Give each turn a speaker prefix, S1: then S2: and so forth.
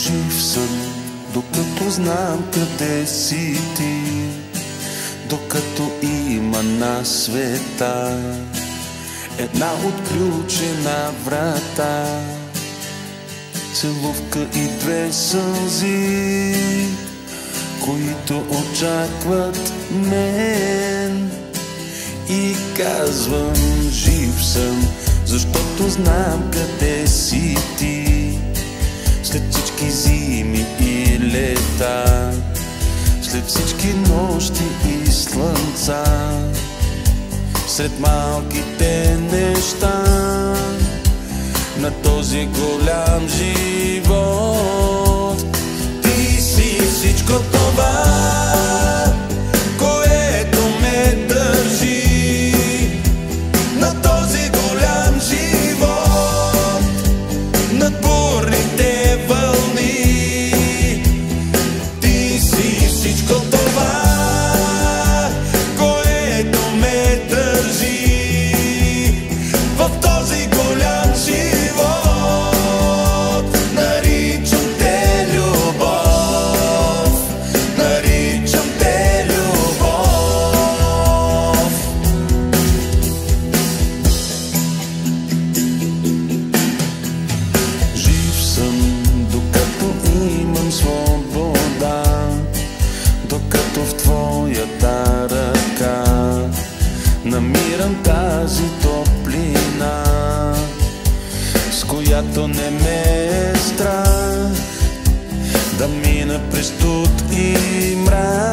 S1: Жив съм, докато знам къде си ти, докато има на света една отключена врата, целувка и две сълзи, които очакват мен. И казвам, жив съм, защото знам къде си ти, след всички зими и лета, след всички нощи и слънца, сред малките неща на този голям живот. Ти си всичко това, което ме държи на този голям живот, над бурните вълни. Ти си всичко това, което ме държи в този голям живот. Наричам те любов, наричам те любов. Жив съм, докато имам свобода, докато в твоята ръка намирам тази топлина, с която не ме е страх да мина през студ и мрак.